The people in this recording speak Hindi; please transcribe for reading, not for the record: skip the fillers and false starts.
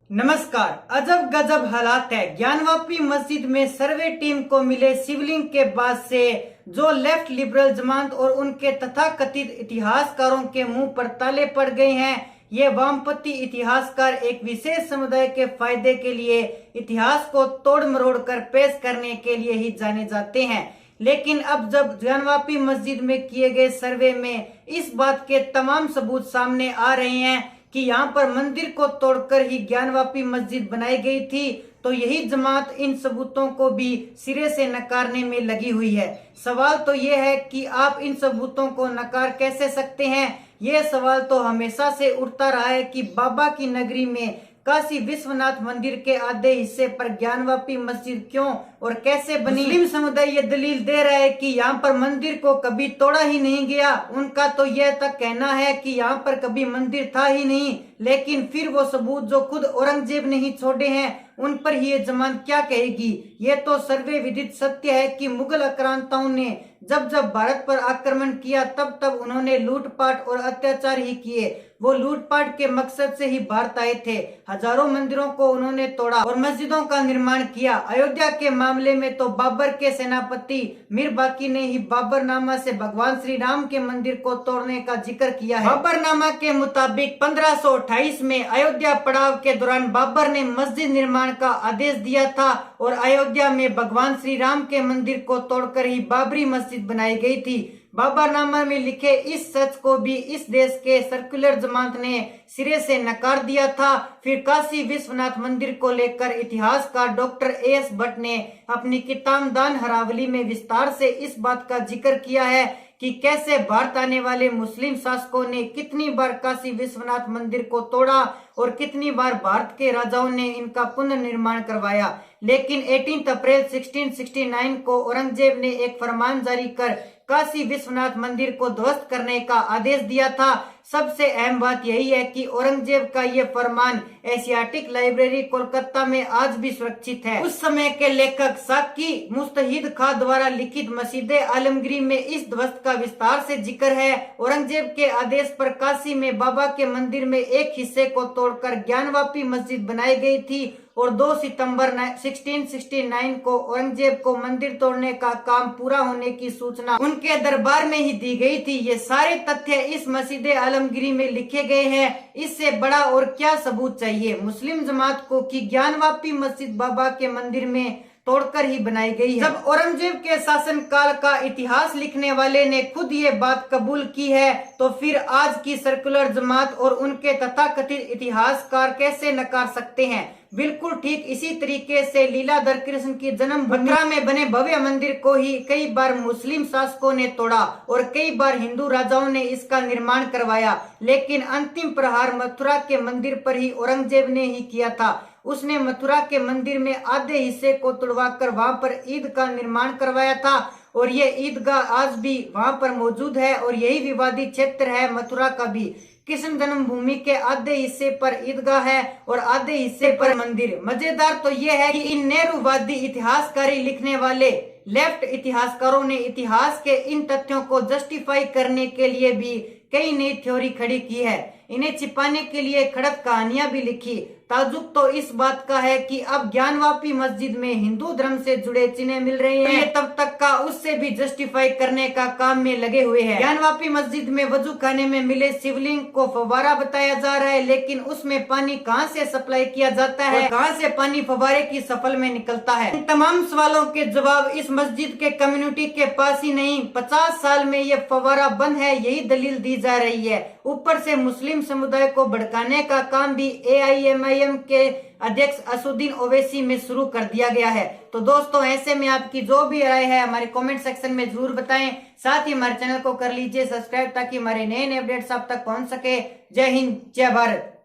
नमस्कार। अजब गजब हालात है। ज्ञानवापी मस्जिद में सर्वे टीम को मिले शिवलिंग के बाद से जो लेफ्ट लिबरल जमात और उनके तथाकथित इतिहासकारों के मुंह पर ताले पड़ गए हैं। ये वामपंथी इतिहासकार एक विशेष समुदाय के फायदे के लिए इतिहास को तोड़ मरोड़ कर पेश करने के लिए ही जाने जाते हैं। लेकिन अब जब ज्ञानवापी मस्जिद में किए गए सर्वे में इस बात के तमाम सबूत सामने आ रहे हैं कि यहाँ पर मंदिर को तोड़कर ही ज्ञानवापी मस्जिद बनाई गई थी, तो यही जमात इन सबूतों को भी सिरे से नकारने में लगी हुई है। सवाल तो ये है कि आप इन सबूतों को नकार कैसे सकते हैं। ये सवाल तो हमेशा से उठता रहा है कि बाबा की नगरी में काशी विश्वनाथ मंदिर के आधे हिस्से पर ज्ञानवापी मस्जिद क्यों और कैसे बनी। मुस्लिम समुदाय ये दलील दे रहा है कि यहाँ पर मंदिर को कभी तोड़ा ही नहीं गया। उनका तो यह तक कहना है कि यहाँ पर कभी मंदिर था ही नहीं। लेकिन फिर वो सबूत जो खुद औरंगजेब ने ही छोड़े हैं उन पर ही ये जमात क्या कहेगी। ये तो सर्वे विदित सत्य है कि मुगल आक्रांताओं ने जब जब भारत पर आक्रमण किया तब तब उन्होंने लूटपाट और अत्याचार ही किए। वो लूटपाट के मकसद से ही भारत आए थे। हजारों मंदिरों को उन्होंने तोड़ा और मस्जिदों का निर्माण किया। अयोध्या के मामले में तो बाबर के सेनापति मीर बाकी ने ही बाबरनामा से भगवान श्री राम के मंदिर को तोड़ने का जिक्र किया है। बाबरनामा के मुताबिक 1528 में अयोध्या पड़ाव के दौरान बाबर ने मस्जिद निर्माण का आदेश दिया था और अयोध्या में भगवान श्री राम के मंदिर को तोड़कर ही बाबरी मस्जिद बनाई गई थी। बाबरनामा में लिखे इस सच को भी इस देश के सर्कुलर जमात ने सिरे से नकार दिया था। फिर काशी विश्वनाथ मंदिर को लेकर इतिहासकार डॉक्टर एएस भट्ट ने अपनी किताब दान हरावली में विस्तार से इस बात का जिक्र किया है कि कैसे भारत आने वाले मुस्लिम शासकों ने कितनी बार काशी विश्वनाथ मंदिर को तोड़ा और कितनी बार भारत के राजाओं ने इनका पुनर्निर्माण करवाया। लेकिन 18 अप्रैल 1669 को औरंगजेब ने एक फरमान जारी कर काशी विश्वनाथ मंदिर को ध्वस्त करने का आदेश दिया था। सबसे अहम बात यही है कि औरंगजेब का ये फरमान एशियाटिक लाइब्रेरी कोलकाता में आज भी सुरक्षित है। उस समय के लेखक साकी मुस्तहिद खां द्वारा लिखित मस्जिद आलमगीर में इस ध्वस्त का विस्तार से जिक्र है। औरंगजेब के आदेश पर काशी में बाबा के मंदिर में एक हिस्से को तोड़कर ज्ञानवापी मस्जिद बनाई गई थी और 2 सितंबर 1669 को औरंगजेब को मंदिर तोड़ने का काम पूरा होने की सूचना उनके दरबार में ही दी गई थी। ये सारे तथ्य इस मस्जिद आलमगीर में लिखे गए हैं। इससे बड़ा और क्या सबूत चाहिए मुस्लिम जमात को कि ज्ञानवापी मस्जिद बाबा के मंदिर में तोड़कर ही बनाई गई है। जब औरंगजेब के शासन काल का इतिहास लिखने वाले ने खुद ये बात कबूल की है तो फिर आज की सर्कुलर जमात और उनके तथाकथित इतिहासकार कैसे नकार सकते हैं। बिल्कुल ठीक इसी तरीके से लीलाधर कृष्ण की जन्मभूमि में बने भव्य मंदिर को ही कई बार मुस्लिम शासकों ने तोड़ा और कई बार हिंदू राजाओं ने इसका निर्माण करवाया। लेकिन अंतिम प्रहार मथुरा के मंदिर पर ही औरंगजेब ने ही किया था। उसने मथुरा के मंदिर में आधे हिस्से को तोड़वाकर वहां पर ईद का निर्माण करवाया था और ये ईदगाह आज भी वहां पर मौजूद है और यही विवादित क्षेत्र है मथुरा का भी। कृष्ण जन्मभूमि के आधे हिस्से पर ईदगाह है और आधे हिस्से पर मंदिर। मजेदार तो ये है कि इन नेहरूवादी इतिहासकारी लिखने वाले लेफ्ट इतिहासकारों ने इतिहास के इन तथ्यों को जस्टिफाई करने के लिए भी कई नई थ्योरी खड़ी की है। इन्हें छिपाने के लिए खड़क कहानियां भी लिखी। ताजुब तो इस बात का है कि अब ज्ञानवापी मस्जिद में हिंदू धर्म से जुड़े चिन्ह मिल रहे हैं। ये तब तक का उससे भी जस्टिफाई करने का काम में लगे हुए हैं। ज्ञानवापी मस्जिद में वजू खाने में मिले शिवलिंग को फव्वारा बताया जा रहा है, लेकिन उसमें पानी कहां से सप्लाई किया जाता है, कहां से पानी फव्वारे की शक्ल में निकलता है। इन तमाम सवालों के जवाब इस मस्जिद के कम्युनिटी के पास ही नहीं, 50 साल में ये फव्वारा बंद है यही दलील दी जा रही है। ऊपर से मुस्लिम समुदाय को भड़काने का काम भी AIMIM के अध्यक्ष असुद्दीन ओवैसी में शुरू कर दिया गया है। तो दोस्तों ऐसे में आपकी जो भी राय है हमारे कमेंट सेक्शन में जरूर बताएं। साथ ही हमारे चैनल को कर लीजिए सब्सक्राइब ताकि हमारे नए अपडेट्स आप तक पहुंच सके। जय हिंद, जय भारत।